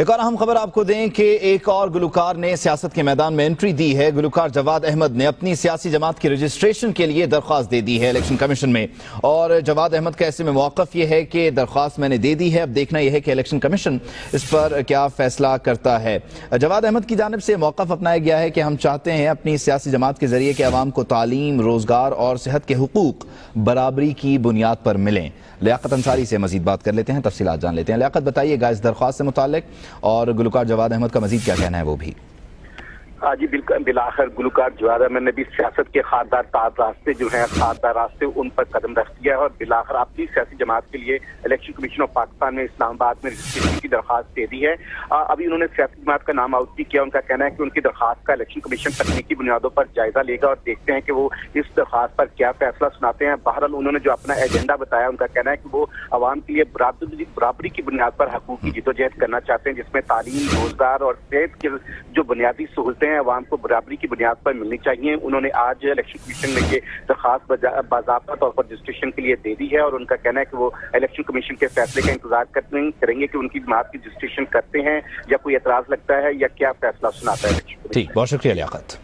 ایک اور اہم خبر آپ کو دیں کہ ایک اور گلوکار نے سیاست کے میدان میں انٹری دی ہے۔ گلوکار جواد احمد نے اپنی سیاسی جماعت کی رجسٹریشن کے لیے درخواست دے دی ہے الیکشن کمیشن میں، اور جواد احمد کا ایسے میں موقف یہ ہے کہ درخواست میں نے دے دی ہے، اب دیکھنا یہ ہے کہ الیکشن کمیشن اس پر کیا فیصلہ کرتا ہے۔ جواد احمد کی جانب سے موقف اپنایا گیا ہے کہ ہم چاہتے ہیں اپنی سیاسی جماعت کے ذریعے کہ عوام کو تعلیم، روزگار اور صحت کے حقوق برابری کی بنیاد پر ملیں۔ لیاقت انصاری سے مزید بات کر لیتے ہیں، تفصیلات جان لیتے ہیں۔ لیاقت، بتائیے گا اس درخواست سے متعلق اور گلوکار جواد احمد کا مزید کیا کہنا ہے وہ بھی۔ جی بالکل، بالآخر گلوکار جواد احمد نے بھی سیاست کے خاردار راستے جو ہیں خاردار راستے ان پر قدم رکھ دیا ہے، اور بالآخر اپنی سیاسی جماعت کے لیے الیکشن کمیشن آف پاکستان میں اسلام آباد میں رجسٹریشن کی درخواست دے دی ہے۔ ابھی انہوں نے سیاسی جماعت کا نام آؤٹ نہیں کیا، ان کا کہنا ہے کہ ان کی درخواست کا الیکشن کمیشن تکنیکی بنیادوں پر جائزہ لے گا اور دیکھتے ہیں کہ وہ اس درخواست پر کیا فیصلہ سناتے ہیں۔ بہرحال انہوں نے جو اپنا ایجنڈا بتایا، ان کا کہنا ہے کہ وہ عوام کے لیے برابری کی بنیاد پر حقوق کی جدوجہد کرنا چاہتے ہیں، جس میں تعلیم، روزگار اور صحت کے جو بنیادی سہولتیں عوام کو برابری کی بنیاد پر ملنی چاہیے۔ انہوں نے آج الیکشن کمیشن میں یہ درخواست باضابطہ طور پر رجسٹریشن کے لیے دے دی ہے، اور ان کا کہنا ہے کہ وہ الیکشن کمیشن کے فیصلے کا انتظار کریں گے کہ ان کی جماعت کی رجسٹریشن کرتے ہیں یا کوئی اعتراض لگتا ہے یا کیا فیصلہ سناتا ہے۔ ٹھیک، بہت شکریہ لیاقت۔